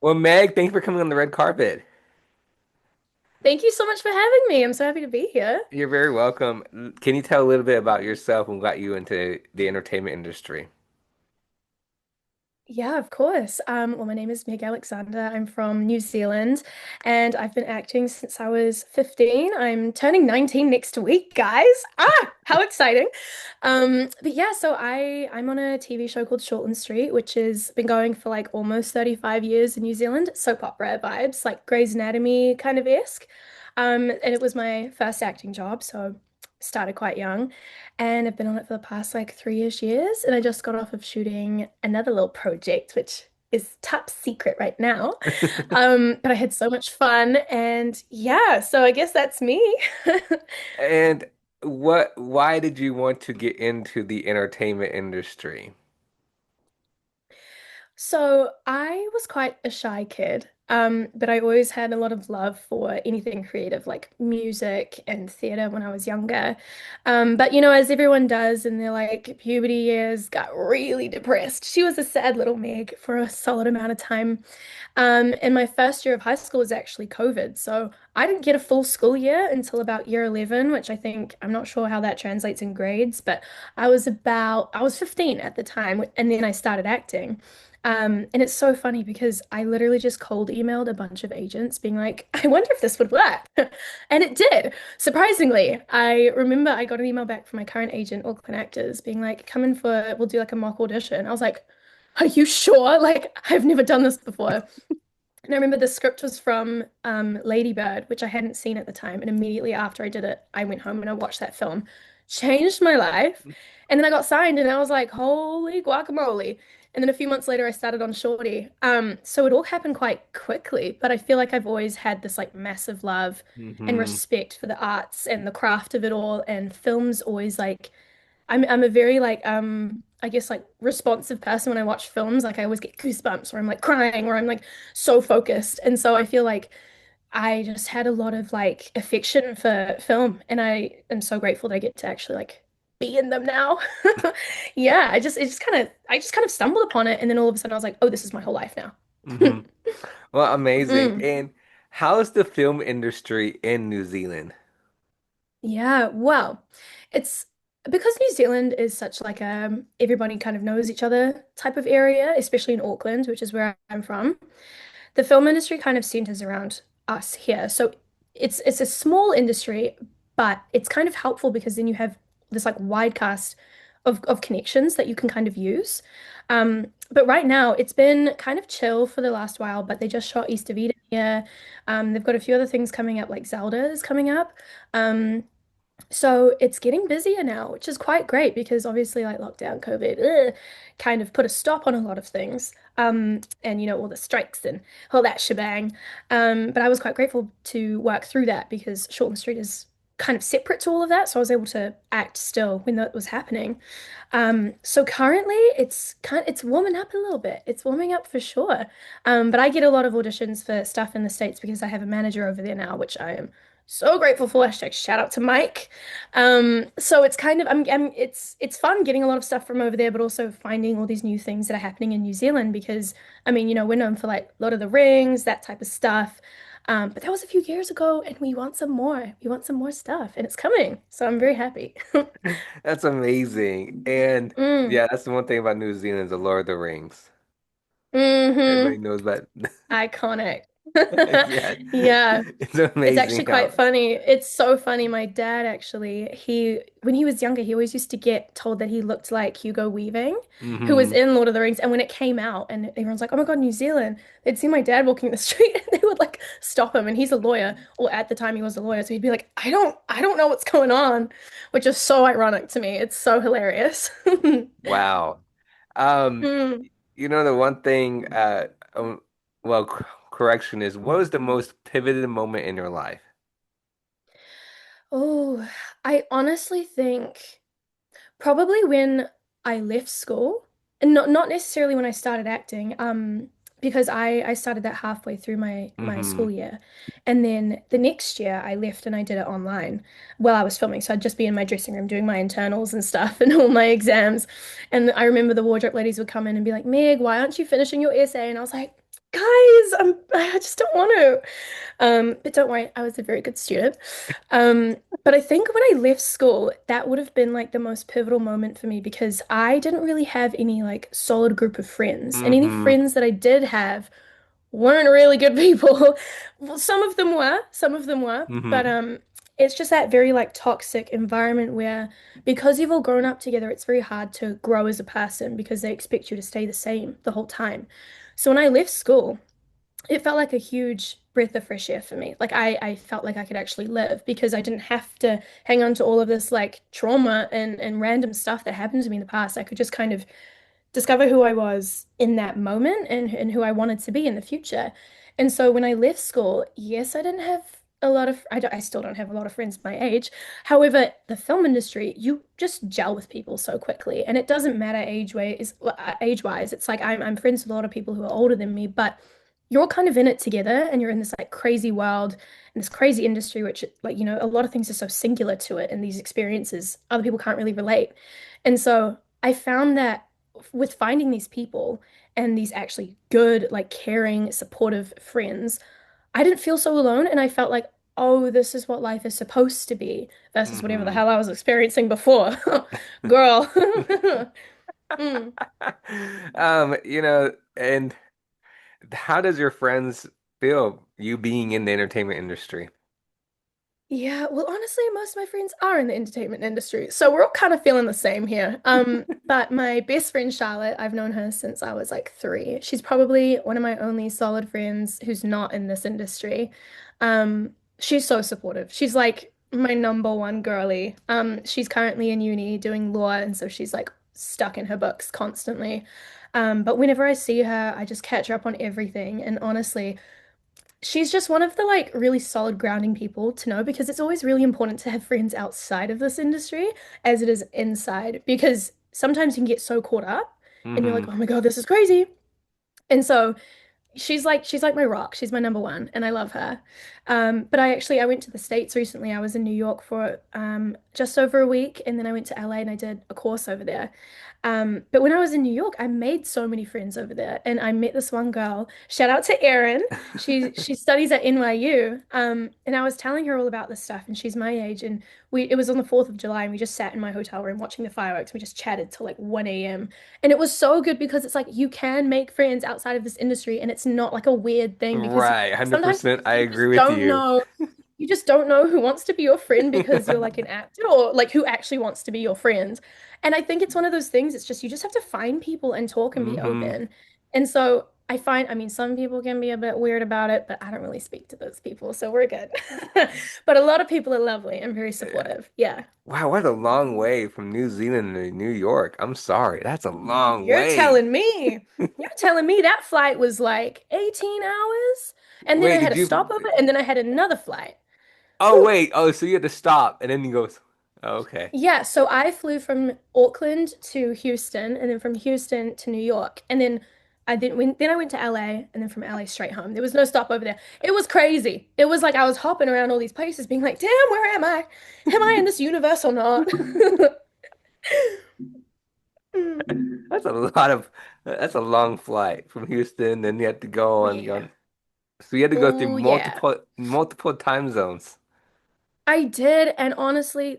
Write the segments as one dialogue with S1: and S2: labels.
S1: Well, Meg, thanks for coming on the red carpet.
S2: Thank you so much for having me. I'm so happy to be here.
S1: You're very welcome. Can you tell a little bit about yourself and what got you into the entertainment industry?
S2: Yeah, of course. Well, my name is Megg Alexander. I'm from New Zealand and I've been acting since I was 15. I'm turning 19 next week, guys. How exciting. But yeah, I'm on a TV show called Shortland Street, which has been going for like almost 35 years in New Zealand. Soap opera vibes, like Grey's Anatomy kind of esque. And it was my first acting job, so started quite young. And I've been on it for the past like 3-ish years. And I just got off of shooting another little project, which is top secret right now. But I had so much fun. And yeah, so I guess that's me.
S1: And why did you want to get into the entertainment industry?
S2: So I was quite a shy kid, but I always had a lot of love for anything creative, like music and theater when I was younger. But as everyone does in their like puberty years, got really depressed. She was a sad little Meg for a solid amount of time. And my first year of high school was actually COVID, so I didn't get a full school year until about year 11, which I'm not sure how that translates in grades, but I was 15 at the time, and then I started acting. And it's so funny because I literally just cold emailed a bunch of agents being like, I wonder if this would work. And it did. Surprisingly, I remember I got an email back from my current agent, Auckland Actors, being like, come in we'll do like a mock audition. I was like, are you sure? Like, I've never done this before. And I remember the script was from Lady Bird, which I hadn't seen at the time. And immediately after I did it, I went home and I watched that film. Changed my life. And then I got signed and I was like, holy guacamole. And then a few months later, I started on Shorty. So it all happened quite quickly, but I feel like I've always had this like massive love and
S1: Hmm.
S2: respect for the arts and the craft of it all. And film's always like I'm a very like I guess like responsive person when I watch films. Like I always get goosebumps or I'm like crying or I'm like so focused. And so I feel like I just had a lot of like affection for film and I am so grateful that I get to actually like be in them now. Yeah, I just kind of stumbled upon it and then all of a sudden I was like, oh, this is my whole life now.
S1: Hmm. Well, amazing.
S2: Mm.
S1: And how's the film industry in New Zealand?
S2: Yeah, well, it's because New Zealand is such like everybody kind of knows each other type of area, especially in Auckland, which is where I'm from. The film industry kind of centers around us here. So it's a small industry, but it's kind of helpful because then you have this like wide cast of connections that you can kind of use. But right now it's been kind of chill for the last while, but they just shot East of Eden here. They've got a few other things coming up, like Zelda is coming up. Um, so it's getting busier now, which is quite great because obviously like lockdown, COVID, kind of put a stop on a lot of things. And all the strikes and all that shebang. But I was quite grateful to work through that because Shortland Street is kind of separate to all of that. So I was able to act still when that was happening. So currently it's warming up a little bit. It's warming up for sure. But I get a lot of auditions for stuff in the States because I have a manager over there now, which I am so grateful for. Hashtag shout out to Mike. So it's kind of it's fun getting a lot of stuff from over there, but also finding all these new things that are happening in New Zealand because I mean, we're known for like Lord of the Rings, that type of stuff. But that was a few years ago, and we want some more. We want some more stuff, and it's coming. So I'm very happy.
S1: That's amazing. And
S2: Mm.
S1: yeah, that's the one thing about New Zealand is the Lord of the Rings. Everybody
S2: Hmm.
S1: knows about.
S2: Iconic.
S1: Yeah,
S2: Yeah.
S1: it's
S2: It's
S1: amazing
S2: actually quite
S1: how.
S2: funny. It's so funny. My dad actually, when he was younger, he always used to get told that he looked like Hugo Weaving, who was
S1: Hmm.
S2: in Lord of the Rings. And when it came out and everyone's like, oh my God, New Zealand, they'd see my dad walking the street and they would like stop him. And he's a lawyer, or at the time he was a lawyer. So he'd be like, I don't know what's going on, which is so ironic to me. It's so hilarious.
S1: Wow. Um,
S2: Mm.
S1: the one thing, well, correction is, what was the most pivoted moment in your life?
S2: Oh, I honestly think. Probably when I left school, and not necessarily when I started acting, because I started that halfway through my
S1: Hmm.
S2: school year, and then the next year I left and I did it online while I was filming. So I'd just be in my dressing room doing my internals and stuff and all my exams. And I remember the wardrobe ladies would come in and be like, Meg, why aren't you finishing your essay? And I was like, I just don't want to. But don't worry, I was a very good student. But I think when I left school, that would have been like the most pivotal moment for me because I didn't really have any like solid group of friends. And any
S1: Mm-hmm.
S2: friends that I did have weren't really good people. Well, some of them were, but
S1: Mm-hmm.
S2: it's just that very like toxic environment where because you've all grown up together, it's very hard to grow as a person because they expect you to stay the same the whole time. So when I left school, it felt like a huge breath of fresh air for me. Like I felt like I could actually live because I didn't have to hang on to all of this like trauma and random stuff that happened to me in the past. I could just kind of discover who I was in that moment and who I wanted to be in the future. And so when I left school, yes, I didn't have a lot of, I still don't have a lot of friends my age. However, the film industry, you just gel with people so quickly. And it doesn't matter age-wise. It's like I'm friends with a lot of people who are older than me, but you're all kind of in it together and you're in this like crazy world and this crazy industry, which like, a lot of things are so singular to it and these experiences other people can't really relate. And so I found that with finding these people and these actually good, like caring, supportive friends, I didn't feel so alone. And I felt like, oh, this is what life is supposed to be versus whatever the
S1: Mm-hmm.
S2: hell I was experiencing before. Girl. Mm.
S1: And how does your friends feel you being in the entertainment industry?
S2: Yeah, well, honestly, most of my friends are in the entertainment industry, so we're all kind of feeling the same here. But my best friend Charlotte, I've known her since I was like 3. She's probably one of my only solid friends who's not in this industry. She's so supportive. She's like my number one girly. She's currently in uni doing law, and so she's like stuck in her books constantly. But whenever I see her, I just catch her up on everything, and honestly. She's just one of the like really solid grounding people to know because it's always really important to have friends outside of this industry as it is inside because sometimes you can get so caught up and you're
S1: Mm-hmm.
S2: like, oh my God, this is crazy. And so she's like my rock. She's my number one, and I love her. But I went to the States recently. I was in New York for just over a week, and then I went to LA and I did a course over there. But when I was in New York, I made so many friends over there, and I met this one girl. Shout out to Erin. She studies at NYU. And I was telling her all about this stuff, and she's my age, and we it was on the 4th of July, and we just sat in my hotel room watching the fireworks. We just chatted till like 1 a.m. And it was so good because it's like you can make friends outside of this industry and it's not like a weird thing because
S1: Right,
S2: sometimes
S1: 100%. I
S2: you
S1: agree
S2: just
S1: with
S2: don't
S1: you.
S2: know. You just don't know who wants to be your friend because you're like an actor or like who actually wants to be your friend. And I think it's one of those things, it's just you just have to find people and talk and be
S1: Mm-hmm.
S2: open. And so I mean, some people can be a bit weird about it, but I don't really speak to those people, so we're good. But a lot of people are lovely and very
S1: Yeah.
S2: supportive. Yeah.
S1: Wow, what a long way from New Zealand to New York. I'm sorry. That's a long
S2: You're
S1: way.
S2: telling me, you're telling me that flight was like 18 hours, and then I
S1: Wait,
S2: had
S1: did
S2: a
S1: you?
S2: stopover, and then I had another flight.
S1: Oh,
S2: Whew.
S1: wait. Oh, so you had to stop and then you go, oh, okay.
S2: Yeah, so I flew from Auckland to Houston, and then from Houston to New York, and then I went to LA, and then from LA straight home. There was no stopover there. It was crazy. It was like I was hopping around all these places, being like, "Damn, where am I? Am I in this universe or not?" Mm.
S1: That's a long flight from Houston. Then you had to go and
S2: Yeah.
S1: so you had to go through
S2: Oh yeah.
S1: multiple time zones.
S2: I did, and honestly,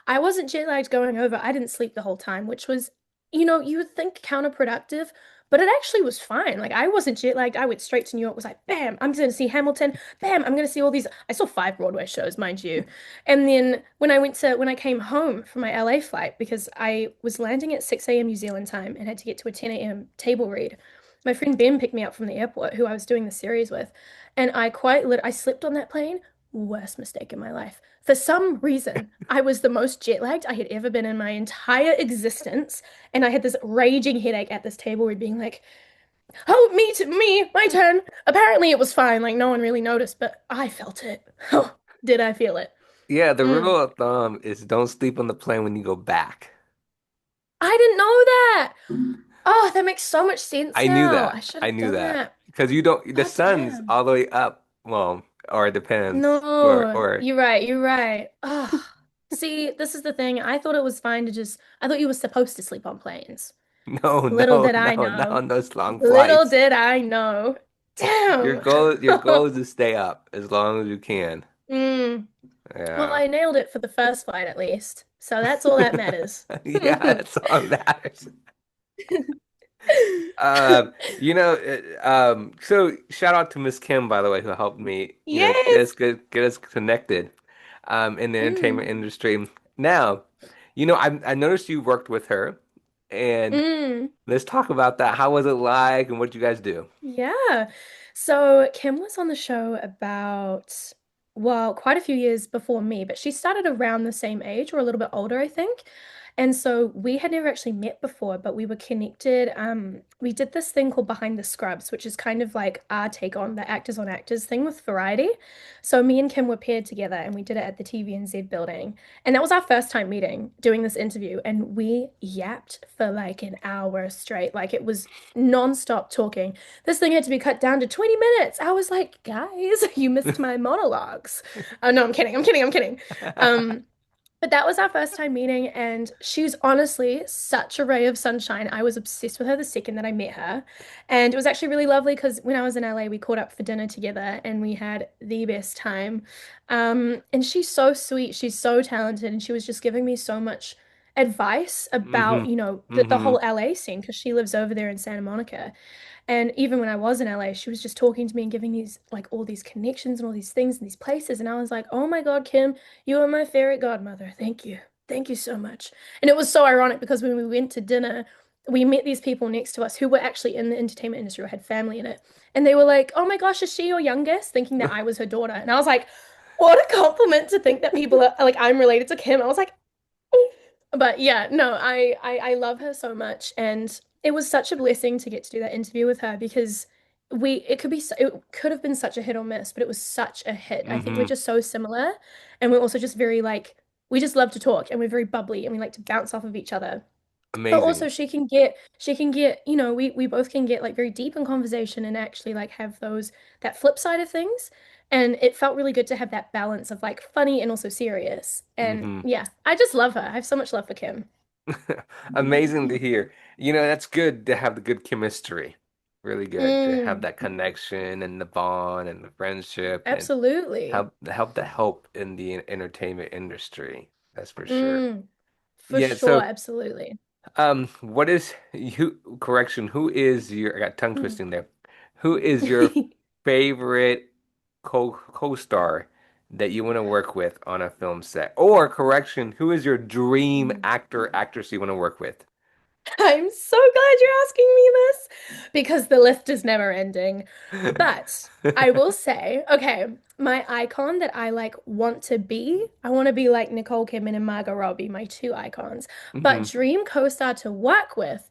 S2: I wasn't jet lagged going over. I didn't sleep the whole time, which was, you would think counterproductive, but it actually was fine. Like I wasn't jet lagged. I went straight to New York. Was like, bam, I'm going to see Hamilton. Bam, I'm going to see all these. I saw 5 Broadway shows, mind you. And then when I came home from my LA flight, because I was landing at 6 a.m. New Zealand time and had to get to a 10 a.m. table read. My friend Ben picked me up from the airport, who I was doing the series with, and I slept on that plane. Worst mistake in my life. For some reason, I was the most jet lagged I had ever been in my entire existence. And I had this raging headache at this table where being like, oh, me, my turn. Apparently it was fine. Like no one really noticed, but I felt it. Oh, did I feel it?
S1: Yeah, the
S2: Mm.
S1: rule of thumb is don't sleep on the plane when you go back.
S2: I didn't know that. Oh, that makes so much sense
S1: I knew
S2: now. I
S1: that.
S2: should
S1: I
S2: have
S1: knew
S2: done
S1: that
S2: that.
S1: because you don't. The
S2: Oh,
S1: sun's
S2: damn.
S1: all the way up. Well, or it depends.
S2: No,
S1: Or
S2: you're right. You're right. Oh, see, this is the thing. I thought it was fine to I thought you were supposed to sleep on planes.
S1: no,
S2: Little
S1: no,
S2: did I
S1: no, not
S2: know.
S1: on those long
S2: Little
S1: flights.
S2: did I know. Damn.
S1: Your goal is to stay up as long as you can.
S2: Mm. Well,
S1: Yeah.
S2: I nailed it for the first fight at least. So that's all that matters.
S1: Yeah, that's all that matters. Um, so shout out to Miss Kim, by the way, who helped me,
S2: Yes.
S1: get us connected, in the entertainment
S2: Mm.
S1: industry. Now, I noticed you worked with her, and
S2: Mm.
S1: let's talk about that. How was it like, and what did you guys do?
S2: Yeah. So Kim was on the show about, well, quite a few years before me, but she started around the same age or a little bit older, I think. And so we had never actually met before, but we were connected. We did this thing called Behind the Scrubs, which is kind of like our take on the actors on actors thing with Variety. So me and Kim were paired together and we did it at the TVNZ building. And that was our first time meeting, doing this interview. And we yapped for like an hour straight. Like it was non-stop talking. This thing had to be cut down to 20 minutes. I was like, guys, you missed my monologues. Oh no, I'm kidding. I'm kidding. I'm kidding. Um, but that was our first time meeting, and she's honestly such a ray of sunshine. I was obsessed with her the second that I met her. And it was actually really lovely because when I was in LA, we caught up for dinner together and we had the best time. And she's so sweet, she's so talented, and she was just giving me so much advice
S1: Mm-hmm.
S2: about, the
S1: Mm-hmm.
S2: whole LA scene because she lives over there in Santa Monica. And even when I was in LA, she was just talking to me and giving these like all these connections and all these things and these places. And I was like, oh my God, Kim, you are my fairy godmother. Thank you. Thank you so much. And it was so ironic because when we went to dinner, we met these people next to us who were actually in the entertainment industry or had family in it. And they were like, oh my gosh, is she your youngest? Thinking that I was her daughter. And I was like, what a compliment to think that people are like, I'm related to Kim. I was like, but yeah, no, I love her so much, and it was such a blessing to get to do that interview with her because it could have been such a hit or miss, but it was such a hit. I think we're
S1: Mm-hmm.
S2: just so similar, and we're also just very like we just love to talk, and we're very bubbly, and we like to bounce off of each other. But
S1: Amazing.
S2: also she can get, we both can get like very deep in conversation and actually like have those that flip side of things. And it felt really good to have that balance of like funny and also serious. And
S1: Mm-hmm.
S2: yeah, I just love her. I have so much love for Kim.
S1: Amazing to hear. That's good to have the good chemistry. Really good to have
S2: Mm,
S1: that connection and the bond and the friendship and
S2: absolutely.
S1: help in the entertainment industry. That's for sure.
S2: Mm, for
S1: Yeah,
S2: sure,
S1: so
S2: absolutely.
S1: what is who is your, I got tongue
S2: Mm.
S1: twisting there. Who is your favorite co-star that you want to work with on a film set? Or correction, who is your dream
S2: Mm.
S1: actor, actress you want to work with?
S2: I'm so glad you're asking me this because the list is never ending. But I will say, okay, my icon that I like want to be, I want to be like Nicole Kidman and Margot Robbie, my two icons. But
S1: Hmm.
S2: dream co-star to work with,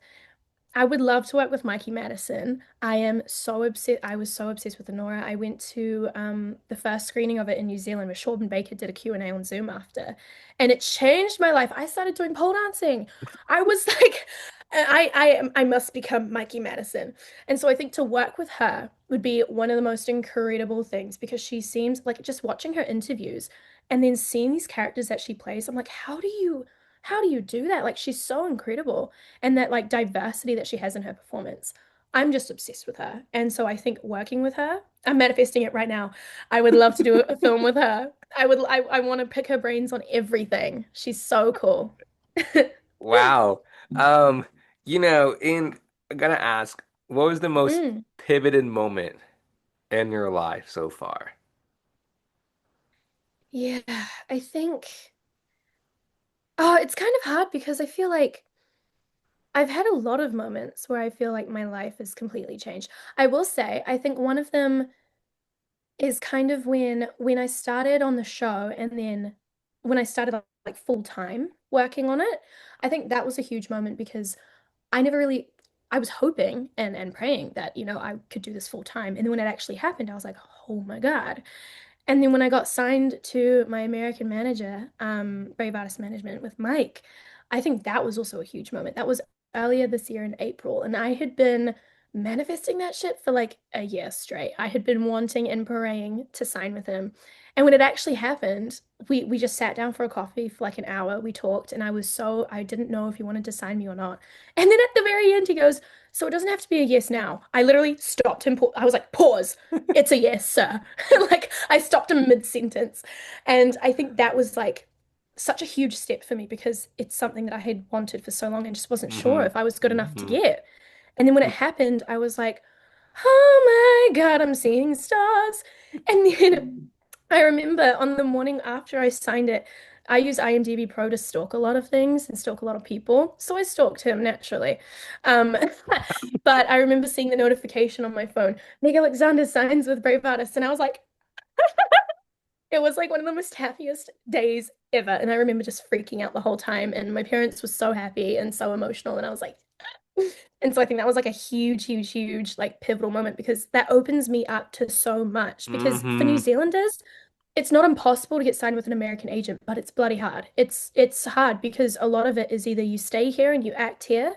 S2: I would love to work with Mikey Madison. I am so obsessed. I was so obsessed with Honora. I went to the first screening of it in New Zealand where Shortland Baker did a Q&A on Zoom after, and it changed my life. I started doing pole dancing. I was like, I must become Mikey Madison. And so I think to work with her would be one of the most incredible things because she seems like just watching her interviews and then seeing these characters that she plays. I'm like, how do you do that? Like she's so incredible and that like diversity that she has in her performance. I'm just obsessed with her. And so I think working with her, I'm manifesting it right now. I would love to do a film with her. I want to pick her brains on everything. She's so cool.
S1: Wow. In I'm gonna ask, what was the most
S2: Mm,
S1: pivoted moment in your life so far?
S2: yeah, I think oh, it's kind of hard because I feel like I've had a lot of moments where I feel like my life has completely changed. I will say, I think one of them is kind of when I started on the show and then when I started like full time working on it. I think that was a huge moment because I never really I was hoping and praying that, I could do this full time. And then when it actually happened, I was like, oh my God. And then when I got signed to my American manager, Brave Artist Management with Mike, I think that was also a huge moment. That was earlier this year in April, and I had been manifesting that shit for like a year straight. I had been wanting and praying to sign with him. And when it actually happened, we just sat down for a coffee for like an hour. We talked, and I didn't know if he wanted to sign me or not. And then at the very end, he goes, So it doesn't have to be a yes now. I literally stopped him. I was like, pause. It's a yes, sir. Like I stopped him mid-sentence. And I think that was like such a huge step for me because it's something that I had wanted for so long and just wasn't sure
S1: Hmm.
S2: if I was good enough to
S1: Hmm.
S2: get. And then when it happened, I was like, oh my God, I'm seeing stars. And then I remember on the morning after I signed it, I use IMDb Pro to stalk a lot of things and stalk a lot of people. So I stalked him naturally. Um, but I remember seeing the notification on my phone, Megg Alexander signs with Brave Artists. And I was like, it was like one of the most happiest days ever. And I remember just freaking out the whole time. And my parents were so happy and so emotional. And I was like, and so I think that was like a huge, huge, huge, like pivotal moment because that opens me up to so much. Because for New
S1: Hmm.
S2: Zealanders, it's not impossible to get signed with an American agent, but it's bloody hard. It's hard because a lot of it is either you stay here and you act here,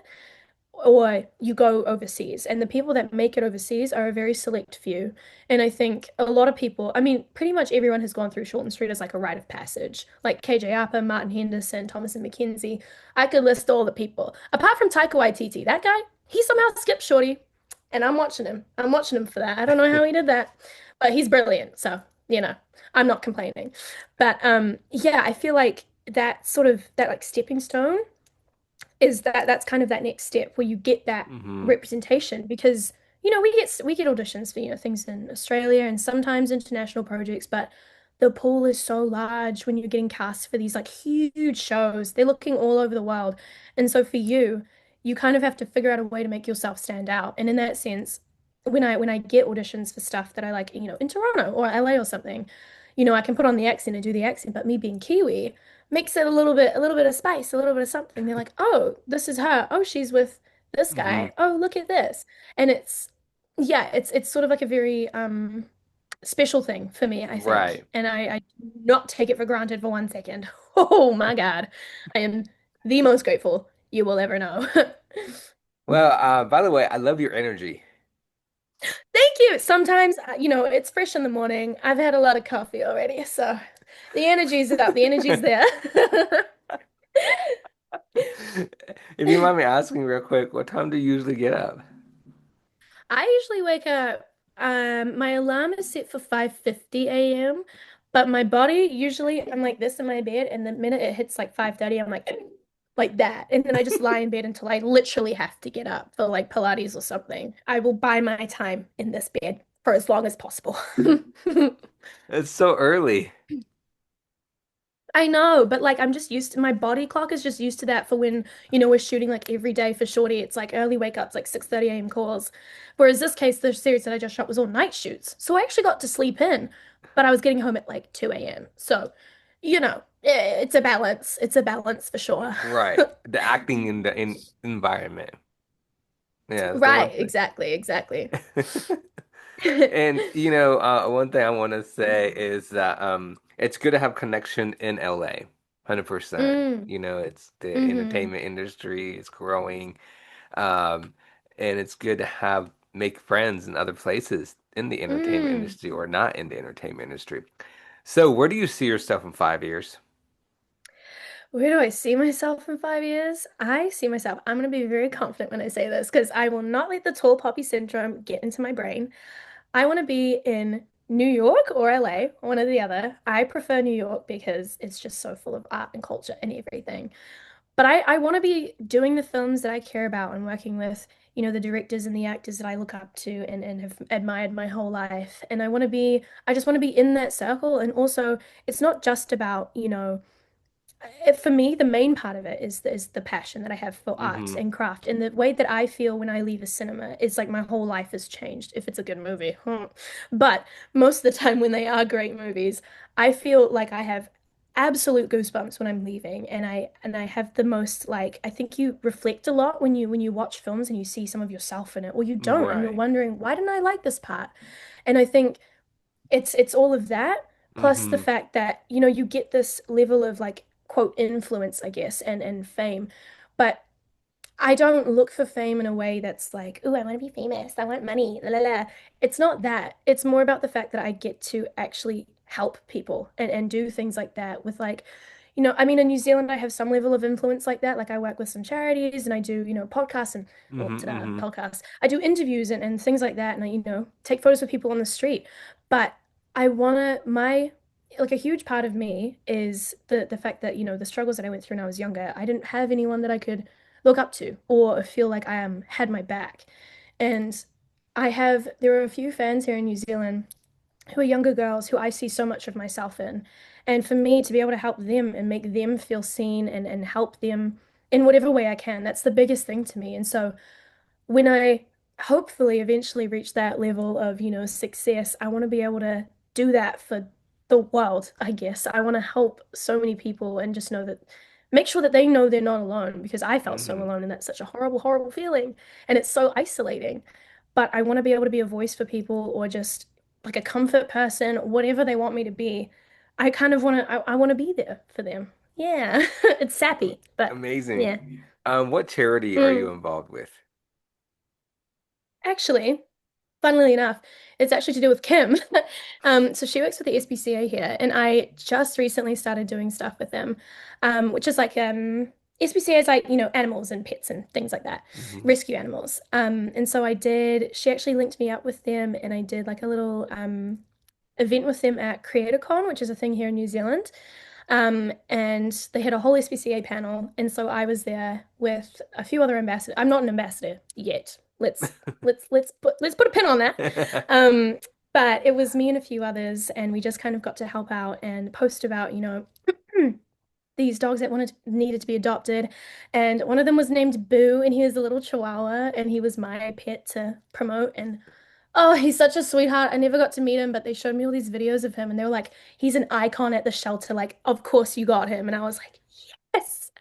S2: or you go overseas. And the people that make it overseas are a very select few. And I think a lot of people, I mean, pretty much everyone has gone through Shortland Street as like a rite of passage. Like KJ Apa, Martin Henderson, Thomas and Mackenzie. I could list all the people. Apart from Taika Waititi, that guy, he somehow skipped Shorty. And I'm watching him. I'm watching him for that. I don't know how he did that, but he's brilliant. So, I'm not complaining. But yeah, I feel like that sort of that like stepping stone is that's kind of that next step where you get that
S1: Hmm.
S2: representation because we get auditions for things in Australia and sometimes international projects, but the pool is so large when you're getting cast for these like huge shows. They're looking all over the world. And so for you, you kind of have to figure out a way to make yourself stand out. And in that sense, when I get auditions for stuff that I like, in Toronto or LA or something, I can put on the accent and do the accent, but me being Kiwi, mix it a little bit of spice, a little bit of something. They're like, oh, this is her. Oh, she's with this
S1: Hmm.
S2: guy. Oh, look at this. And yeah, it's sort of like a very special thing for me, I think.
S1: Right.
S2: And I do not take it for granted for 1 second. Oh my God. I am the most grateful you will ever know.
S1: Well, by the way, I love your energy.
S2: Thank you. Sometimes, it's fresh in the morning. I've had a lot of coffee already, so the energy's up, the energy's there.
S1: If you mind me asking real quick, what time do you usually get up?
S2: I usually wake up, my alarm is set for 5:50 a.m., but my body usually I'm like this in my bed, and the minute it hits like 5:30, I'm like that. And then I just lie in bed until I literally have to get up for like Pilates or something. I will buy my time in this bed for as long as possible.
S1: It's so early.
S2: I know, but like I'm just used to my body clock is just used to that for when, we're shooting like every day for Shorty. It's like early wake ups, like 6:30 a.m. calls. Whereas this case, the series that I just shot was all night shoots. So I actually got to sleep in, but I was getting home at like 2 a.m. So, it's a balance. It's a balance for sure.
S1: Right. The acting in the environment. Yeah, it's the one
S2: Right,
S1: thing.
S2: exactly, exactly.
S1: And one thing I want to say is that it's good to have connection in LA, 100%.
S2: Mm,
S1: It's the
S2: hmm
S1: entertainment industry is growing, um, and it's good to have make friends in other places in the entertainment
S2: mm.
S1: industry or not in the entertainment industry. So, where do you see yourself in 5 years?
S2: Where do I see myself in 5 years? I see myself, I'm going to be very confident when I say this because I will not let the tall poppy syndrome get into my brain. I want to be in New York or LA, one or the other. I prefer New York because it's just so full of art and culture and everything. But I want to be doing the films that I care about and working with, the directors and the actors that I look up to and have admired my whole life. And I just want to be in that circle. And also, it's not just about, for me, the main part of it is the passion that I have for art
S1: Hmm.
S2: and craft. And the way that I feel when I leave a cinema is like my whole life has changed if it's a good movie. But most of the time when they are great movies, I feel like I have absolute goosebumps when I'm leaving. And I have the most like I think you reflect a lot when you watch films and you see some of yourself in it, or you don't, and you're
S1: Right.
S2: wondering, why didn't I like this part? And I think it's all of that plus the
S1: Hmm.
S2: fact that you get this level of like quote influence I guess and fame, but I don't look for fame in a way that's like, oh, I want to be famous, I want money, la la la. It's not that. It's more about the fact that I get to actually help people and do things like that with like I mean, in New Zealand, I have some level of influence like that. Like I work with some charities and I do, podcasts and, well,
S1: Hmm.
S2: ta
S1: Hmm.
S2: podcasts. I do interviews and things like that. And I, take photos of people on the street. But I wanna, like a huge part of me is the fact that, the struggles that I went through when I was younger, I didn't have anyone that I could look up to or feel like had my back. And there are a few fans here in New Zealand who are younger girls who I see so much of myself in. And for me to be able to help them and make them feel seen and help them in whatever way I can, that's the biggest thing to me. And so when I hopefully eventually reach that level of, success, I want to be able to do that for the world, I guess. I want to help so many people and just make sure that they know they're not alone because I felt so
S1: Hmm.
S2: alone and that's such a horrible, horrible feeling. And it's so isolating. But I want to be able to be a voice for people or just like a comfort person, whatever they want me to be. I kind of I want to be there for them. Yeah, it's sappy, but
S1: Amazing.
S2: yeah.
S1: What charity are you
S2: Mm.
S1: involved with?
S2: Actually, funnily enough, it's actually to do with Kim. So she works with the SPCA here, and I just recently started doing stuff with them, which is like SPCA is like, animals and pets and things like that,
S1: Hmm.
S2: rescue animals. And so she actually linked me up with them, and I did like a little event with them at CreatorCon, which is a thing here in New Zealand. And they had a whole SPCA panel, and so I was there with a few other ambassadors. I'm not an ambassador yet. Let's put a pin on that. Um, but it was me and a few others, and we just kind of got to help out and post about, these dogs that needed to be adopted. And one of them was named Boo, and he was a little chihuahua, and he was my pet to promote. And oh, he's such a sweetheart. I never got to meet him, but they showed me all these videos of him, and they were like, he's an icon at the shelter. Like, of course you got him. And I was like, yes.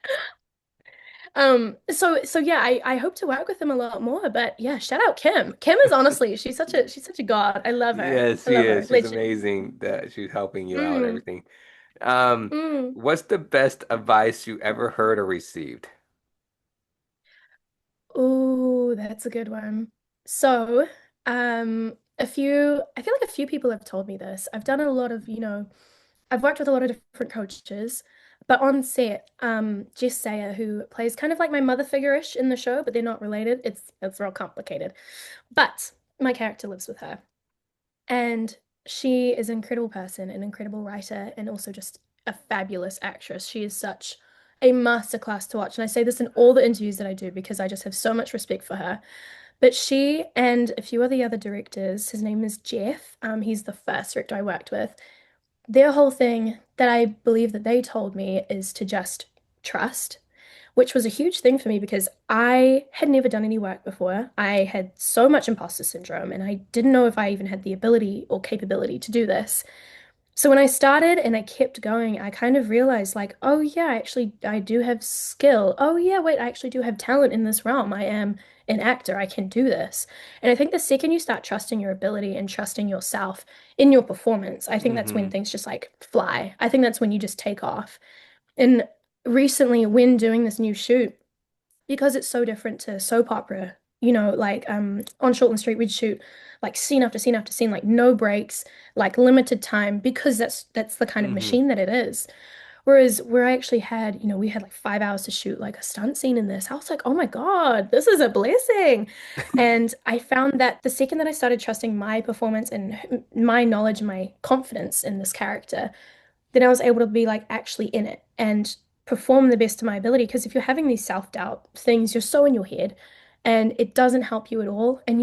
S2: So yeah, I hope to work with him a lot more. But yeah, shout out Kim. Kim is honestly, she's such a god. I love her.
S1: Yes,
S2: I
S1: she
S2: love her.
S1: is. She's
S2: Legend.
S1: amazing that she's helping you out and
S2: Mm,
S1: everything. Um,
S2: mm.
S1: what's the best advice you ever heard or received?
S2: Oh, that's a good one. So, I feel like a few people have told me this. I've done a lot of, I've worked with a lot of different coaches, but on set, Jess Sayer, who plays kind of like my mother figure-ish in the show, but they're not related. It's real complicated. But my character lives with her. And she is an incredible person, an incredible writer, and also just a fabulous actress. She is such a masterclass to watch. And I say this in all the interviews that I do because I just have so much respect for her. But she and a few of the other directors, his name is Jeff, he's the first director I worked with. Their whole thing that I believe that they told me is to just trust, which was a huge thing for me because I had never done any work before. I had so much imposter syndrome and I didn't know if I even had the ability or capability to do this. So when I started and I kept going, I kind of realized like, oh yeah, actually I do have skill. Oh yeah, wait, I actually do have talent in this realm. I am an actor. I can do this. And I think the second you start trusting your ability and trusting yourself in your performance, I think that's when
S1: Hmm.
S2: things just like fly. I think that's when you just take off. And recently when doing this new shoot, because it's so different to soap opera, like on Shortland Street we'd shoot like scene after scene after scene, like no breaks, like limited time, because that's the kind of
S1: Hmm.
S2: machine that it is. Whereas where I actually had, we had like 5 hours to shoot like a stunt scene in this, I was like, oh my God, this is a blessing. And I found that the second that I started trusting my performance and my knowledge and my confidence in this character, then I was able to be like actually in it and perform the best of my ability. Because if you're having these self-doubt things, you're so in your head and it doesn't help you at all. And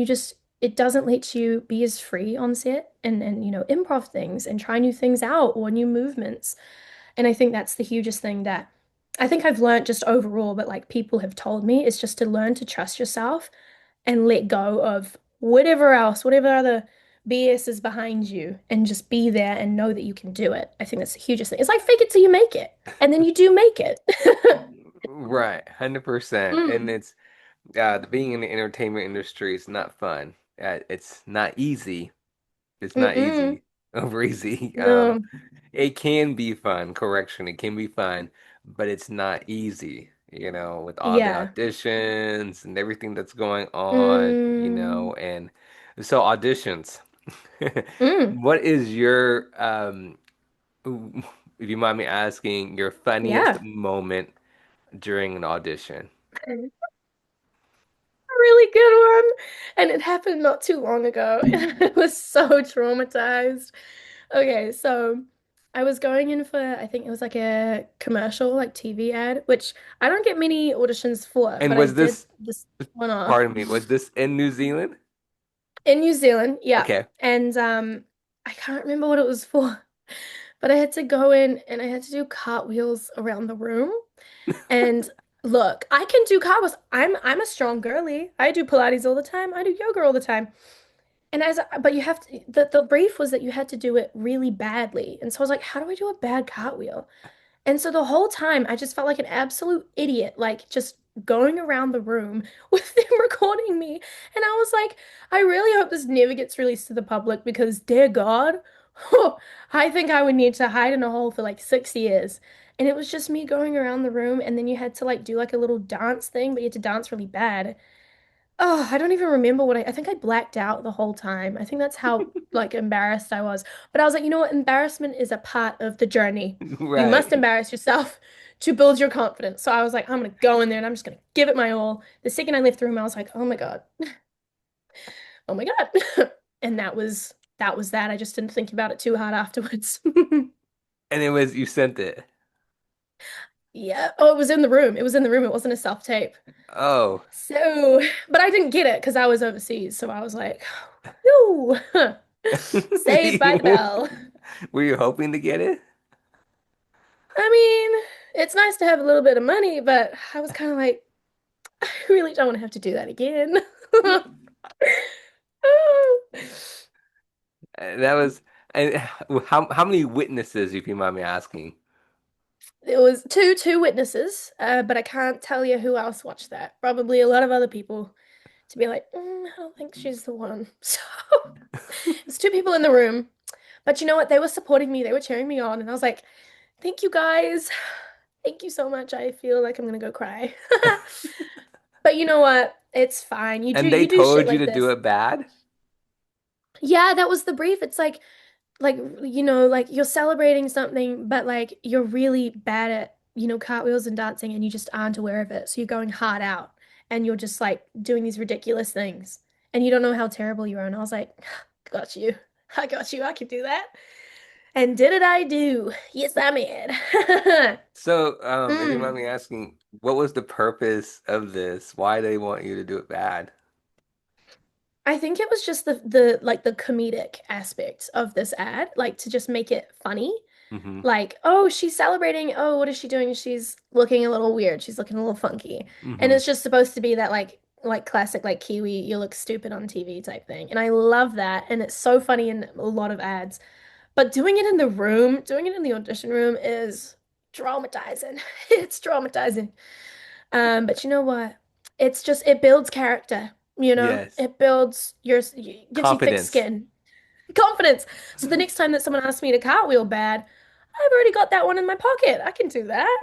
S2: it doesn't let you be as free on set and improv things and try new things out or new movements. And I think that's the hugest thing that I think I've learned just overall, but like people have told me, is just to learn to trust yourself and let go of whatever else, whatever other BS is behind you, and just be there and know that you can do it. I think that's the hugest thing. It's like fake it till you make it, and then you do make it.
S1: Right, 100%. And
S2: Mm,
S1: it's being in the entertainment industry is not fun. It's not easy. It's not
S2: mm-mm.
S1: easy. Over easy.
S2: No.
S1: It can be fun, correction, it can be fun, but it's not easy, with all the
S2: Yeah.
S1: auditions and everything that's going on,
S2: Mm,
S1: and so auditions.
S2: mm.
S1: What is your if you mind me asking, your
S2: Yeah.
S1: funniest moment during an audition.
S2: Really good one. And it happened not too long ago. I was so traumatized. Okay, so I was going in for, I think it was like a commercial, like TV ad, which I don't get many auditions for,
S1: And
S2: but I
S1: was
S2: did
S1: this,
S2: this one off
S1: pardon me, was this in New Zealand?
S2: in New Zealand. Yeah.
S1: Okay.
S2: And I can't remember what it was for, but I had to go in and I had to do cartwheels around the room. And look, I can do cartwheels. I'm a strong girly. I do Pilates all the time. I do yoga all the time. And but you have to, the brief was that you had to do it really badly. And so I was like, how do I do a bad cartwheel? And so the whole time I just felt like an absolute idiot, like just going around the room with them recording me. And I was like, I really hope this never gets released to the public because, dear God, I think I would need to hide in a hole for like 6 years. And it was just me going around the room, and then you had to like do like a little dance thing, but you had to dance really bad. Oh, I don't even remember I think I blacked out the whole time. I think that's how like embarrassed I was. But I was like, you know what? Embarrassment is a part of the journey. You must
S1: Right.
S2: embarrass yourself to build your confidence. So I was like, I'm gonna go in there and I'm just gonna give it my all. The second I left the room, I was like, oh my God, oh my God. And that was that. I just didn't think about it too hard afterwards.
S1: And it was, you sent it.
S2: Yeah. Oh, it was in the room. It was in the room. It wasn't a self-tape.
S1: Oh.
S2: So, but I didn't get it because I was overseas. So I was like, whew. Saved by the bell.
S1: Were you hoping to get it?
S2: I mean, it's nice to have a little bit of money, but I was kind of like, I really don't want to have to do that again.
S1: That was, and how many witnesses, if you mind me asking?
S2: There was two witnesses, but I can't tell you who else watched that. Probably a lot of other people to be like, I don't think she's the one. So it's two people in the room. But you know what? They were supporting me. They were cheering me on, and I was like, thank you guys. Thank you so much. I feel like I'm gonna go cry. But you know what? It's fine. You do
S1: And they
S2: you do shit
S1: told you
S2: like
S1: to do
S2: this.
S1: it bad?
S2: Yeah, that was the brief. It's like like you're celebrating something, but like you're really bad at, cartwheels and dancing and you just aren't aware of it. So you're going hard out and you're just like doing these ridiculous things and you don't know how terrible you are. And I was like, got you. I got you. I can do that. And did it I do? Yes, I did.
S1: So, if you mind
S2: Mm.
S1: me asking, what was the purpose of this? Why they want you to do it bad?
S2: I think it was just the like the comedic aspect of this ad, like to just make it funny.
S1: Hmm.
S2: Like, oh, she's celebrating. Oh, what is she doing? She's looking a little weird. She's looking a little funky. And
S1: Hmm.
S2: it's just supposed to be that like classic like Kiwi, you look stupid on TV type thing. And I love that. And it's so funny in a lot of ads. But doing it in the room, doing it in the audition room is traumatizing. It's traumatizing. But you know what? It's just it builds character, you know?
S1: Yes.
S2: It builds gives you thick
S1: Confidence.
S2: skin, confidence. So the next time that someone asks me to cartwheel bad, I've already got that one in my pocket. I can do that.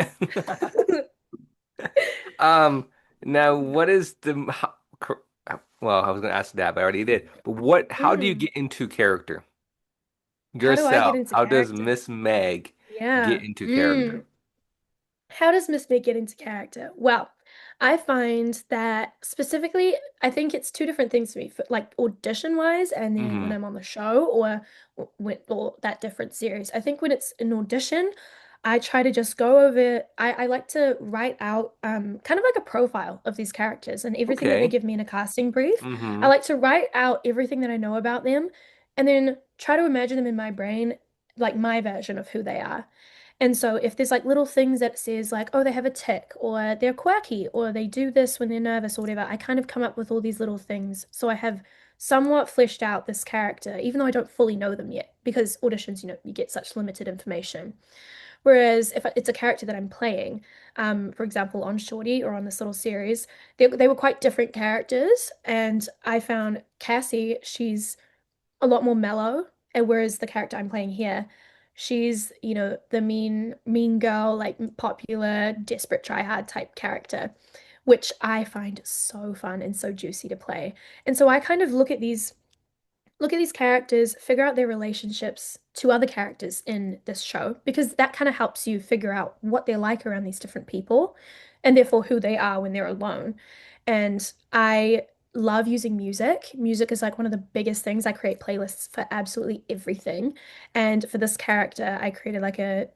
S1: Um, Now what is well, I was gonna ask that, but I already did. But how do you
S2: Mm.
S1: get into character?
S2: How do I get
S1: Yourself.
S2: into
S1: How does
S2: character?
S1: Miss Meg get
S2: Yeah.
S1: into character?
S2: How does Miss May get into character? Well, I find that specifically, I think it's two different things for me, for, like audition wise, and then when
S1: Hmm.
S2: I'm on the show or that different series. I think when it's an audition, I try to just go over. I like to write out kind of like a profile of these characters and everything that they
S1: Okay.
S2: give me in a casting brief. I
S1: Hmm.
S2: like to write out everything that I know about them, and then try to imagine them in my brain, like my version of who they are. And so if there's like little things that says like, oh, they have a tick or they're quirky or they do this when they're nervous or whatever, I kind of come up with all these little things. So I have somewhat fleshed out this character, even though I don't fully know them yet, because auditions, you get such limited information. Whereas if it's a character that I'm playing, for example, on Shorty or on this little series, they were quite different characters. And I found Cassie, she's a lot more mellow. And whereas the character I'm playing here, she's, the mean girl, like popular, desperate tryhard type character, which I find so fun and so juicy to play. And so I kind of look at these look at these characters, figure out their relationships to other characters in this show, because that kind of helps you figure out what they're like around these different people and therefore who they are when they're alone. And I love using music. Music is like one of the biggest things. I create playlists for absolutely everything. And for this character, I created like a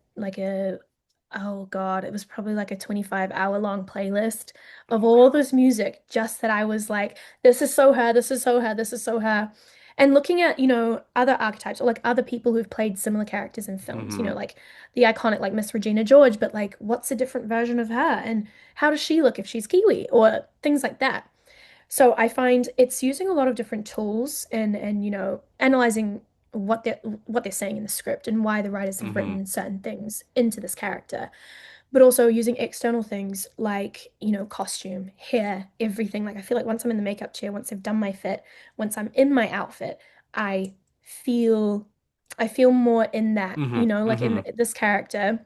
S2: oh God, it was probably like a 25-hour long playlist of
S1: Oh,
S2: all
S1: wow.
S2: this music just that I was like, this is so her, this is so her, this is so her. And looking at, other archetypes or like other people who've played similar characters in films,
S1: Hmm.
S2: like the iconic like Miss Regina George, but like what's a different version of her? And how does she look if she's Kiwi or things like that? So I find it's using a lot of different tools and analyzing what they're saying in the script and why the writers have
S1: Hmm.
S2: written certain things into this character, but also using external things like, costume, hair, everything. Like I feel like once I'm in the makeup chair, once I've done my fit, once I'm in my outfit, I feel I feel more in that,
S1: Hmm.
S2: like in
S1: Hmm.
S2: this character.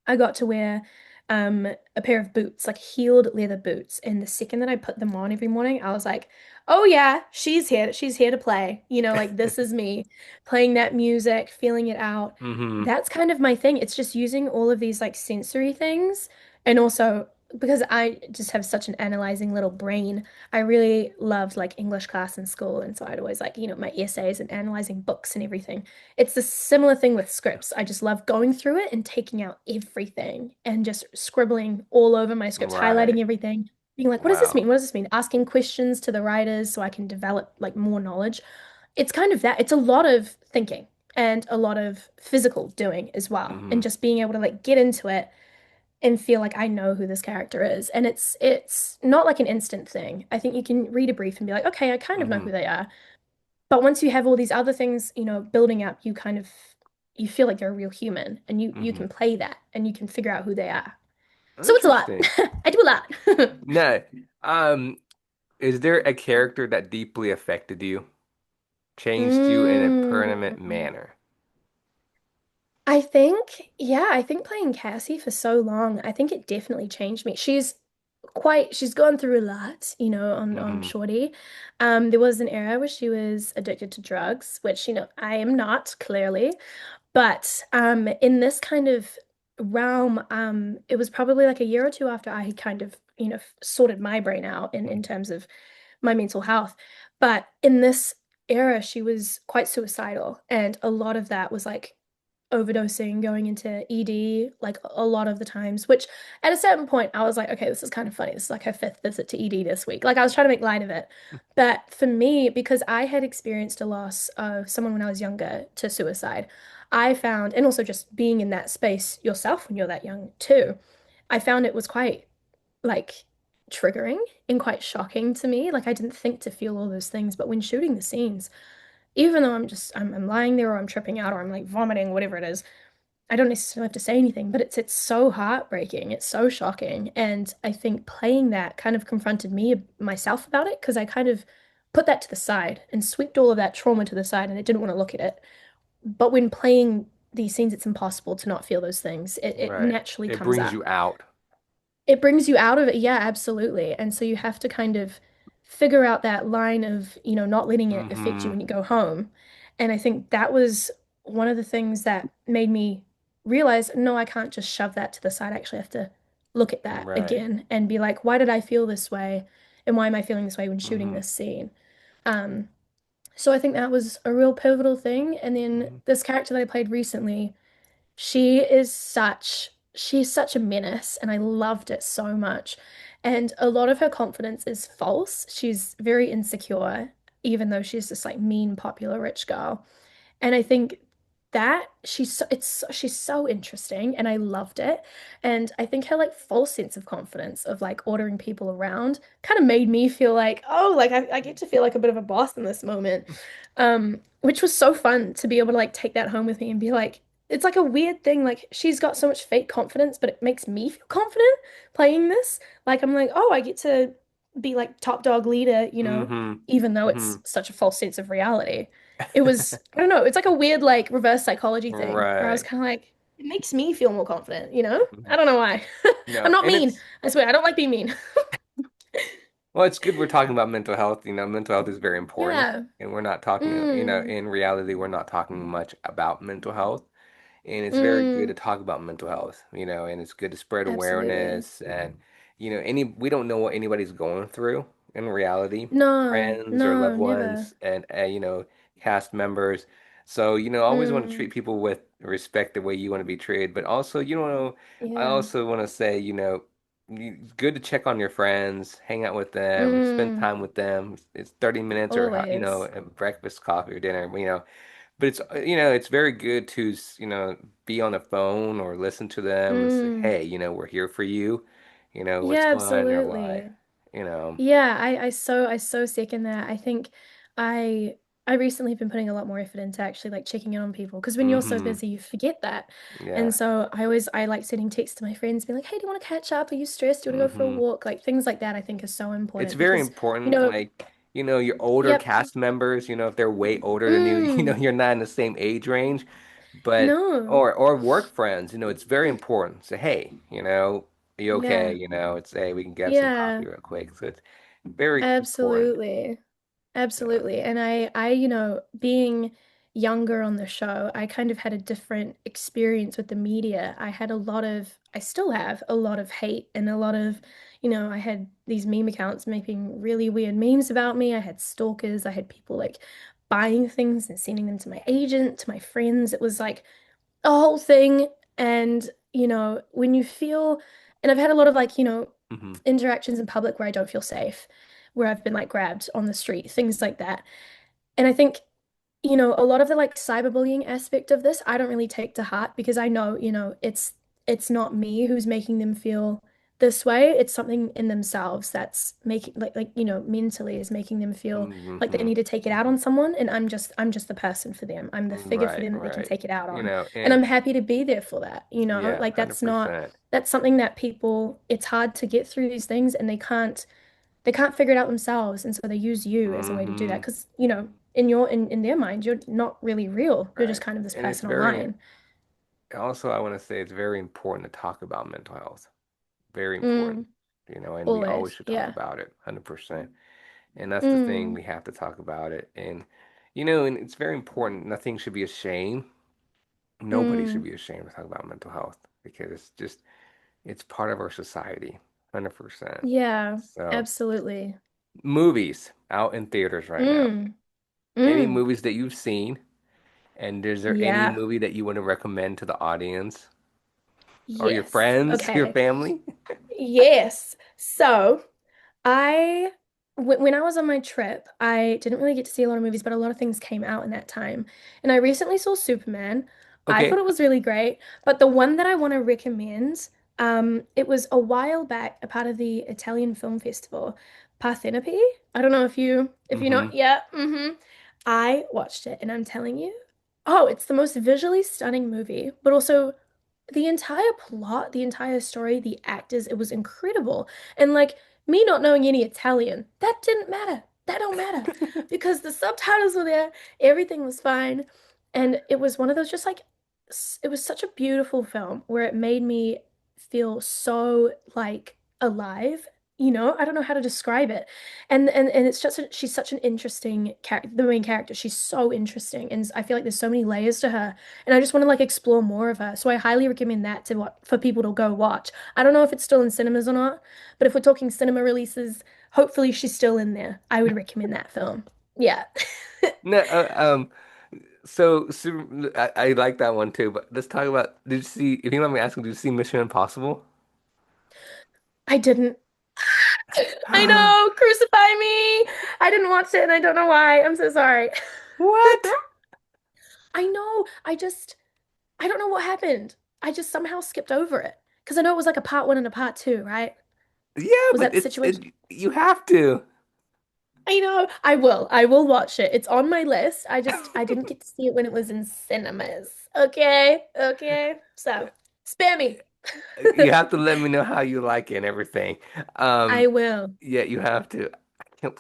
S2: I got to wear a pair of boots, like heeled leather boots. And the second that I put them on every morning, I was like, oh yeah, she's here. She's here to play. Like this is me playing that music, feeling it out.
S1: Hmm.
S2: That's kind of my thing. It's just using all of these like sensory things. And also because I just have such an analyzing little brain, I really loved like English class in school. And so I'd always like, my essays and analyzing books and everything. It's the similar thing with scripts. I just love going through it and taking out everything and just scribbling all over my scripts, highlighting
S1: Right.
S2: everything, being like, what does this mean?
S1: Wow.
S2: What does this mean? Asking questions to the writers so I can develop like more knowledge. It's kind of that. It's a lot of thinking and a lot of physical doing as well.
S1: Hmm.
S2: And just being able to like get into it and feel like I know who this character is. And it's not like an instant thing. I think you can read a brief and be like, okay, I kind of know
S1: Hmm.
S2: who they are. But once you have all these other things, building up, you feel like you're a real human and you
S1: Hmm.
S2: can play that and you can figure out who they are. So it's a lot.
S1: Interesting.
S2: I do a lot.
S1: No. Um, is there a character that deeply affected you, changed you in a permanent
S2: Mm.
S1: manner?
S2: I think playing Cassie for so long, I think it definitely changed me. She's gone through a lot, on
S1: Hmm.
S2: Shorty. There was an era where she was addicted to drugs, which, I am not, clearly. But in this kind of realm, it was probably like a year or two after I had kind of, sorted my brain out in terms of my mental health. But in this era, she was quite suicidal. And a lot of that was like overdosing, going into ED, like a lot of the times, which at a certain point I was like, okay, this is kind of funny. This is like her fifth visit to ED this week. Like I was trying to make light of it. But for me, because I had experienced a loss of someone when I was younger to suicide, I found, and also just being in that space yourself when you're that young too, I found it was quite like triggering and quite shocking to me. Like I didn't think to feel all those things, but when shooting the scenes, even though I'm lying there or I'm tripping out or I'm like vomiting, whatever it is, I don't necessarily have to say anything, but it's so heartbreaking. It's so shocking. And I think playing that kind of confronted me myself about it because I kind of put that to the side and swept all of that trauma to the side and I didn't want to look at it. But when playing these scenes, it's impossible to not feel those things. It
S1: Right.
S2: naturally
S1: It
S2: comes
S1: brings
S2: up.
S1: you out.
S2: It brings you out of it. Yeah, absolutely. And so you have to kind of figure out that line of, not letting it affect you
S1: Hmm.
S2: when you go home. And I think that was one of the things that made me realize, no, I can't just shove that to the side. I actually have to look at that
S1: Right.
S2: again and be like, why did I feel this way? And why am I feeling this way when shooting
S1: Hmm.
S2: this scene? Um, so I think that was a real pivotal thing. And then
S1: Hmm.
S2: this character that I played recently, she's such a menace, and I loved it so much. And a lot of her confidence is false. She's very insecure, even though she's this like mean, popular rich girl. And I think that she's so interesting and I loved it. And I think her like false sense of confidence of like ordering people around kind of made me feel like, oh, like I get to feel like a bit of a boss in this moment. Which was so fun to be able to like take that home with me and be like, it's like a weird thing. Like she's got so much fake confidence, but it makes me feel confident playing this. Like I'm like, oh, I get to be like top dog leader,
S1: Hmm.
S2: even though
S1: Hmm.
S2: it's such a false sense of reality. It was, I don't know, it's like a weird like reverse psychology thing where I was
S1: Right.
S2: kind of like, it makes me feel more confident, you know?
S1: Mhm.
S2: I don't know why. I'm
S1: No,
S2: not
S1: and
S2: mean.
S1: it's
S2: I swear, I don't like being mean.
S1: Well, it's good we're talking about mental health. Mental health is very important,
S2: Yeah.
S1: and we're not talking,
S2: Mm.
S1: in reality, we're not talking much about mental health. And it's very good to
S2: Mm.
S1: talk about mental health, and it's good to spread
S2: Absolutely.
S1: awareness and, we don't know what anybody's going through in reality,
S2: No,
S1: friends or loved
S2: no, never.
S1: ones and, cast members. So, always want to treat
S2: Mm.
S1: people with respect the way you want to be treated. But also, I
S2: Yeah.
S1: also want to say, it's good to check on your friends, hang out with them, spend
S2: Mm.
S1: time with them. It's 30 minutes or,
S2: Always.
S1: breakfast, coffee, or dinner, but it's very good to, be on the phone or listen to them and say,
S2: Mm.
S1: hey, we're here for you. What's
S2: Yeah,
S1: going on in your life?
S2: absolutely.
S1: You know.
S2: Yeah, I so second that. I think I I recently have been putting a lot more effort into actually like checking in on people because when you're so
S1: Mm-hmm.
S2: busy you forget that. And
S1: Yeah.
S2: so I like sending texts to my friends, being like, hey, do you want to catch up? Are you stressed? Do you want to go for a
S1: Mm-hmm.
S2: walk? Like things like that I think is so
S1: It's
S2: important
S1: very
S2: because, you
S1: important,
S2: know,
S1: like, your older
S2: yep.
S1: cast members, if they're way older than you,
S2: Mm,
S1: you're not in the same age range, but
S2: no.
S1: or work friends, it's very important. Say, hey, are you okay?
S2: Yeah.
S1: It's hey, we can get some
S2: Yeah.
S1: coffee real quick. So it's very important.
S2: Absolutely.
S1: Yeah.
S2: Absolutely. And being younger on the show, I kind of had a different experience with the media. I still have a lot of hate and a lot of, I had these meme accounts making really weird memes about me. I had stalkers. I had people like buying things and sending them to my agent, to my friends. It was like a whole thing. And, when you feel, and I've had a lot of like,
S1: Hmm.
S2: interactions in public where I don't feel safe, where I've been like grabbed on the street, things like that. And I think, a lot of the like cyberbullying aspect of this, I don't really take to heart because I know, it's not me who's making them feel this way. It's something in themselves that's making mentally is making them feel like they
S1: Hmm.
S2: need to take it out on someone. And I'm just the person for them. I'm the figure for
S1: Right,
S2: them that they can
S1: right.
S2: take it out on. And
S1: And
S2: I'm happy to be there for that,
S1: yeah,
S2: like
S1: 100%.
S2: that's something that people, it's hard to get through these things and they can't figure it out themselves, and so they use you as a way to do that
S1: Hmm.
S2: because in their mind you're not really real, you're just
S1: Right.
S2: kind of this
S1: And it's
S2: person
S1: very,
S2: online.
S1: also, I want to say it's very important to talk about mental health. Very important.
S2: Mm,
S1: And we always
S2: always,
S1: should talk
S2: yeah.
S1: about it, 100%. And that's the thing,
S2: Mm,
S1: we have to talk about it. And it's very important. Nothing should be a shame. Nobody should
S2: mm,
S1: be ashamed to talk about mental health because it's part of our society, 100%.
S2: yeah,
S1: So,
S2: absolutely.
S1: movies out in theaters right now.
S2: Mm,
S1: Any
S2: mm,
S1: movies that you've seen? And is there any
S2: yeah.
S1: movie that you want to recommend to the audience or your
S2: Yes,
S1: friends, your
S2: okay.
S1: family?
S2: Yes, so when I was on my trip, I didn't really get to see a lot of movies, but a lot of things came out in that time. And I recently saw Superman. I thought
S1: Okay.
S2: it was really great, but the one that I want to recommend, it was a while back, a part of the Italian Film Festival, Parthenope. I don't know if you know,
S1: Mm-hmm.
S2: yeah, I watched it, and I'm telling you, oh, it's the most visually stunning movie, but also the entire plot, the entire story, the actors, it was incredible. And like me not knowing any Italian, that didn't matter. That don't matter because the subtitles were there, everything was fine. And it was one of those just like it was such a beautiful film where it made me feel so like alive. I don't know how to describe it. And it's just she's such an interesting character, the main character. She's so interesting, and I feel like there's so many layers to her, and I just want to like explore more of her. So I highly recommend that to what for people to go watch. I don't know if it's still in cinemas or not, but if we're talking cinema releases, hopefully she's still in there. I would recommend that film. Yeah.
S1: No, so I like that one too, but let's talk about, did you see, if you don't mind me asking, did you see Mission Impossible?
S2: I didn't. I know, crucify me. I didn't watch it and I don't know why. I'm so sorry.
S1: What?
S2: I know. I don't know what happened. I just somehow skipped over it because I know it was like a part one and a part two, right?
S1: Yeah,
S2: Was
S1: but
S2: that the situation?
S1: you have to.
S2: I know. I will. I will watch it. It's on my list. I didn't get to see it when it was in cinemas. Okay. Okay. So, spare me.
S1: You have to let me know how you like it and everything.
S2: I
S1: Um,
S2: will.
S1: yeah, you have to.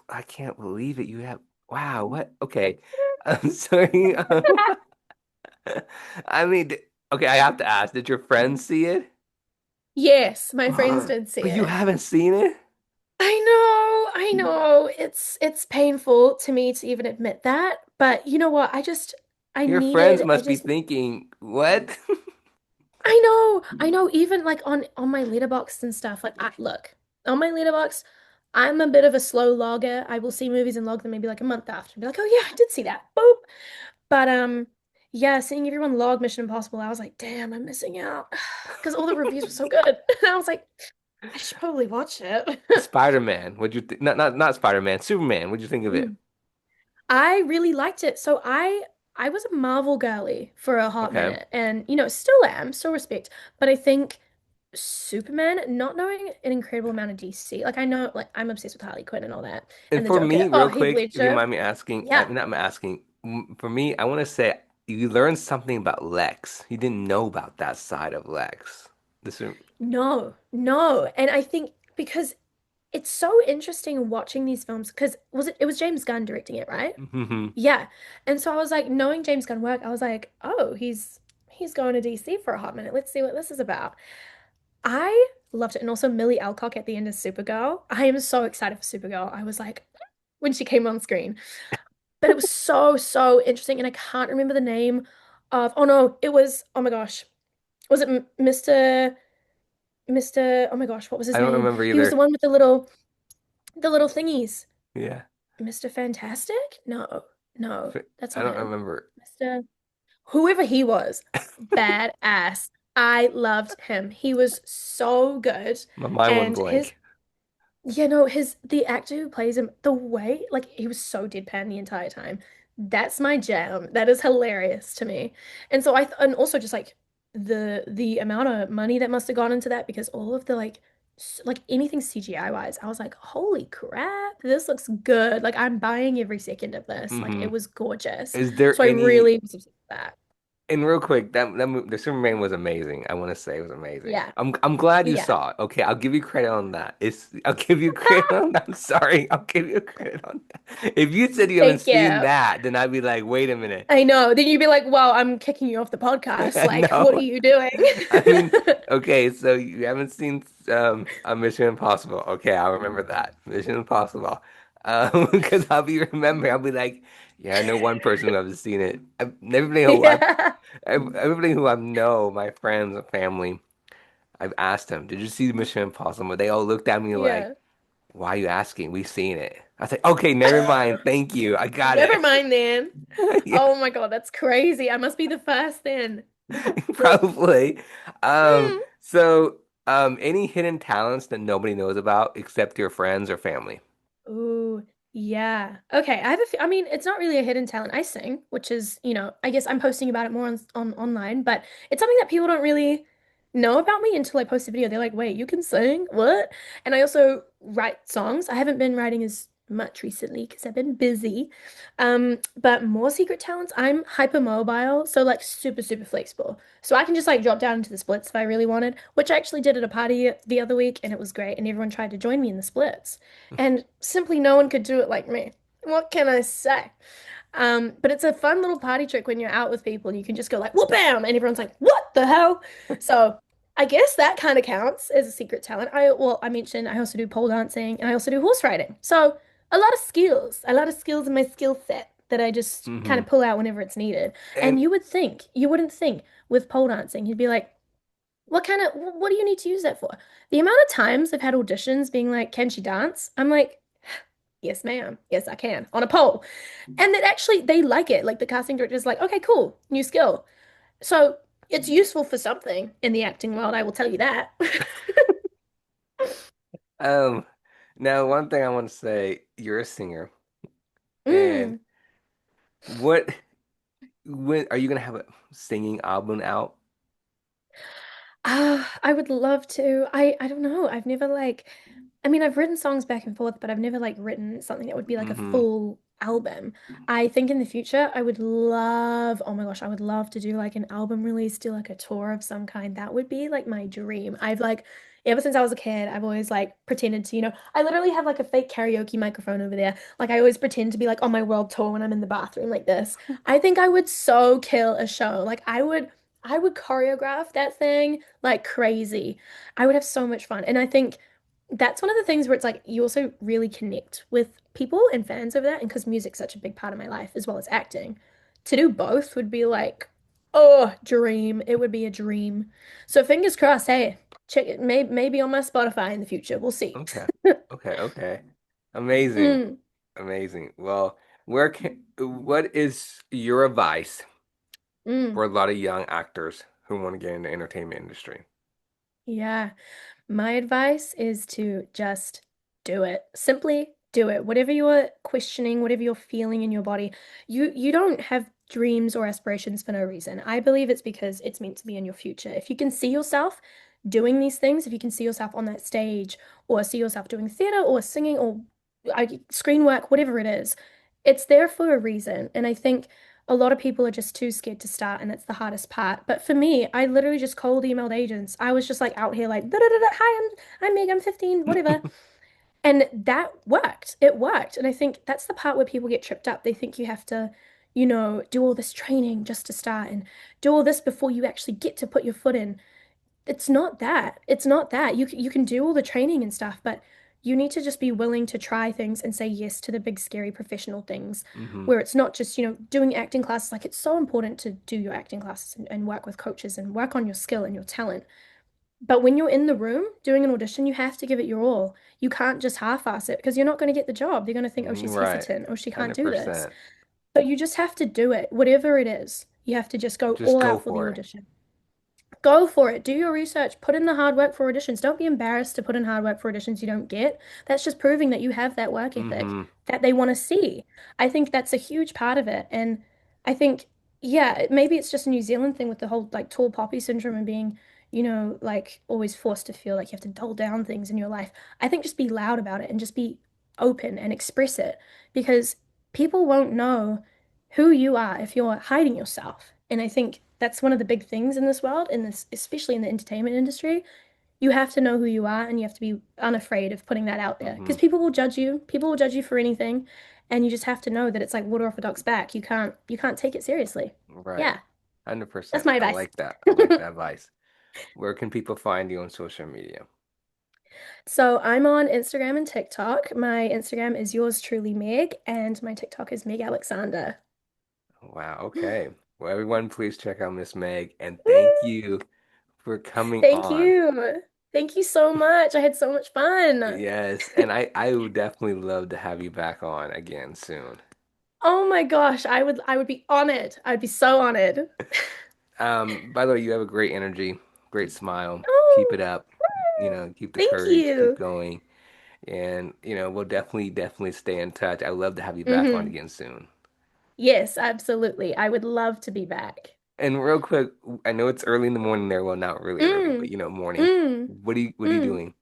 S1: I can't believe it. You have, wow, what? Okay. I'm sorry. I mean, okay, I have to ask, did your friends see it?
S2: Yes, my friends did see
S1: But you
S2: it.
S1: haven't seen it?
S2: I know. It's painful to me to even admit that, but you know what?
S1: Your friends
S2: I
S1: must be
S2: just
S1: thinking, what?
S2: I know, even like on my letterbox and stuff. Like I look, on my letterbox, I'm a bit of a slow logger. I will see movies and log them maybe like a month after and be like, "Oh yeah, I did see that." Boop. But yeah, seeing everyone log Mission Impossible, I was like, "Damn, I'm missing out." Because all the reviews were so good. And I was like, I should probably watch it.
S1: Spider-Man, what'd you think? Not Spider-Man, Superman, what'd you think of it?
S2: Mm. I really liked it. So I was a Marvel girly for a hot
S1: Okay.
S2: minute and still am, still respect. But I think Superman, not knowing an incredible amount of DC, like I know like I'm obsessed with Harley Quinn and all that.
S1: And
S2: And the
S1: for
S2: Joker.
S1: me,
S2: Oh,
S1: real
S2: Heath
S1: quick, if you
S2: Ledger.
S1: mind me asking,
S2: Yeah.
S1: not I'm asking, for me, I want to say you learned something about Lex. You didn't know about that side of Lex. This is,
S2: No, no. And I think because it's so interesting watching these films because it was James Gunn directing it, right?
S1: Mhm.
S2: Yeah. And so I was like, knowing James Gunn work, I was like, oh, he's going to DC for a hot minute. Let's see what this is about. I loved it. And also Millie Alcock at the end of Supergirl. I am so excited for Supergirl. I was like, when she came on screen. But it was so, so interesting. And I can't remember the name of, oh no, it was, oh my gosh. Was it Mr. Oh my gosh, what was his
S1: I don't
S2: name?
S1: remember
S2: He was the
S1: either.
S2: one with the little thingies.
S1: Yeah.
S2: Mr. Fantastic? No, no, that's
S1: I
S2: not
S1: don't
S2: him.
S1: remember.
S2: Mr. Whoever he was, badass. I loved him. He was so good.
S1: My mind went
S2: And
S1: blank.
S2: his the actor who plays him, the way like he was so deadpan the entire time. That's my jam. That is hilarious to me. And so and also just like the amount of money that must have gone into that because all of the like anything CGI wise, I was like, holy crap, this looks good. Like I'm buying every second of this. Like
S1: Hmm.
S2: it was gorgeous.
S1: Is there
S2: So I
S1: any?
S2: really was obsessed with that.
S1: And real quick, the Superman was amazing. I want to say it was amazing.
S2: Yeah.
S1: I'm glad you
S2: Yeah.
S1: saw it. Okay, I'll give you credit on that. I'll give you credit on that. I'm sorry. I'll give you credit on that. If you said you haven't
S2: Thank
S1: seen
S2: you.
S1: that, then I'd be like, wait a minute.
S2: I know. Then you'd be like, well, I'm kicking you off the podcast. Like, what are
S1: No.
S2: you doing?
S1: I mean, okay, so you haven't seen a Mission Impossible. Okay, I'll remember that. Mission Impossible. Because I'll be remembering, I'll be like, yeah, I know one person who hasn't seen it.
S2: Yeah.
S1: Everybody who I know, my friends and family, I've asked them, did you see Mission Impossible? They all looked at me like,
S2: Yeah.
S1: why are you asking? We've seen it. I was like, okay, never mind. Thank you. I got
S2: Never
S1: it.
S2: mind then.
S1: Yeah,
S2: Oh my God, that's crazy. I must be the first then.
S1: probably.
S2: Hmm.
S1: Any hidden talents that nobody knows about except your friends or family?
S2: Ooh, yeah. Okay, I mean, it's not really a hidden talent. I sing, which is, I guess I'm posting about it more on online, but it's something that people don't really know about me until I post a video. They're like, "Wait, you can sing? What?" And I also write songs. I haven't been writing as much recently because I've been busy. But more secret talents, I'm hypermobile, so like super, super flexible. So I can just like drop down into the splits if I really wanted, which I actually did at a party the other week, and it was great, and everyone tried to join me in the splits. And simply no one could do it like me. What can I say? But it's a fun little party trick when you're out with people and you can just go like whoop bam and everyone's like, what the hell? So I guess that kind of counts as a secret talent. I mentioned I also do pole dancing and I also do horse riding. So a lot of skills in my skill set that I just kind
S1: Hmm.
S2: of pull out whenever it's needed. And
S1: And
S2: you wouldn't think with pole dancing, you'd be like, what do you need to use that for? The amount of times I've had auditions being like, can she dance? I'm like, yes, ma'am. Yes, I can on a pole. And that actually they like it. Like the casting director's like, okay, cool, new skill. So it's useful for something in the acting world, I will tell you that.
S1: um, now one thing I want to say, you're a singer, and
S2: Mm.
S1: what when are you gonna have a singing album out?
S2: I would love to. I don't know. I've never like I mean, I've written songs back and forth, but I've never like written something that would be like a
S1: Hmm.
S2: full album. I think in the future I would love, oh my gosh, I would love to do like an album release, do like a tour of some kind. That would be like my dream. I've like ever since I was a kid, I've always like pretended to, I literally have like a fake karaoke microphone over there. Like I always pretend to be like on my world tour when I'm in the bathroom like this. I think I would so kill a show. Like I would choreograph that thing like crazy. I would have so much fun. And I think that's one of the things where it's like you also really connect with people and fans over that. And because music's such a big part of my life as well as acting, to do both would be like, oh, dream. It would be a dream. So fingers crossed, hey, check it, maybe on my Spotify in the future. We'll see.
S1: Okay. Okay. Okay. Amazing.
S2: Mm,
S1: Amazing. Well, what is your advice
S2: mm,
S1: for a lot of young actors who want to get in the entertainment industry?
S2: yeah. My advice is to just do it. Simply do it. Whatever you're questioning, whatever you're feeling in your body, you don't have dreams or aspirations for no reason. I believe it's because it's meant to be in your future. If you can see yourself doing these things, if you can see yourself on that stage or see yourself doing theater or singing or screen work, whatever it is, it's there for a reason. And I think a lot of people are just too scared to start, and it's the hardest part. But for me, I literally just cold emailed agents. I was just like out here like, da, da, da, da, hi, I'm Meg, I'm 15, whatever. And that worked. It worked. And I think that's the part where people get tripped up. They think you have to, do all this training just to start and do all this before you actually get to put your foot in. It's not that. It's not that. You can do all the training and stuff, but you need to just be willing to try things and say yes to the big scary professional things
S1: Hmm.
S2: where it's not just, doing acting classes. Like it's so important to do your acting classes and work with coaches and work on your skill and your talent. But when you're in the room doing an audition, you have to give it your all. You can't just half-ass it because you're not going to get the job. They're going to think, oh, she's
S1: Right.
S2: hesitant, oh, she can't do this.
S1: 100%.
S2: So you just have to do it, whatever it is. You have to just go
S1: Just
S2: all
S1: go
S2: out for the
S1: for it.
S2: audition. Go for it. Do your research. Put in the hard work for auditions. Don't be embarrassed to put in hard work for auditions you don't get. That's just proving that you have that work ethic
S1: Hmm.
S2: that they want to see. I think that's a huge part of it. And I think, yeah, maybe it's just a New Zealand thing with the whole like tall poppy syndrome and being, like always forced to feel like you have to dull down things in your life. I think just be loud about it and just be open and express it because people won't know who you are if you're hiding yourself. And I think that's one of the big things in this world, in this, especially in the entertainment industry. You have to know who you are and you have to be unafraid of putting that out there
S1: Hmm.
S2: because people will judge you. People will judge you for anything. And you just have to know that it's like water off a duck's back. You can't take it seriously.
S1: Right.
S2: Yeah, that's
S1: 100%.
S2: my
S1: I
S2: advice.
S1: like that. I like that advice. Where can people find you on social media?
S2: So I'm on Instagram and TikTok. My Instagram is yours truly, Meg, and my TikTok is Meg Alexander.
S1: Wow. Okay. Well, everyone, please check out Miss Meg, and thank you for coming
S2: Thank
S1: on.
S2: you. Thank you so much. I had so much fun.
S1: Yes, and I would definitely love to have you back on again soon.
S2: Oh my gosh, I would be honored. I'd be so honored.
S1: By the way, you have a great energy, great smile. Keep it
S2: Oh,
S1: up. Keep the
S2: thank
S1: courage, keep
S2: you.
S1: going, and we'll definitely stay in touch. I'd love to have you back on
S2: Hmm.
S1: again soon.
S2: Yes, absolutely. I would love to be back.
S1: And real quick, I know it's early in the morning there. Well, not really early, but
S2: Mm,
S1: morning.
S2: mm,
S1: What are you
S2: mm.
S1: doing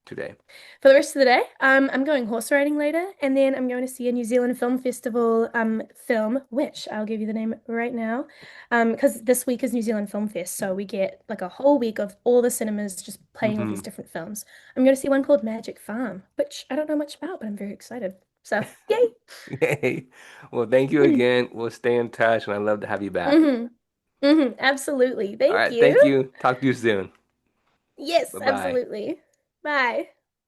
S1: today?
S2: For the rest of the day, I'm going horse riding later, and then I'm going to see a New Zealand Film Festival film, which I'll give you the name right now, because this week is New Zealand Film Fest, so we get like a whole week of all the cinemas just playing all these
S1: Hmm.
S2: different films. I'm going to see one called Magic Farm, which I don't know much about, but I'm very excited. So, yay!
S1: Yay. Well, thank you again. We'll stay in touch, and I'd love to have you back.
S2: Hmm. Hmm. Absolutely.
S1: All
S2: Thank
S1: right,
S2: you.
S1: thank you. Talk to you soon.
S2: Yes,
S1: Bye bye.
S2: absolutely. Bye.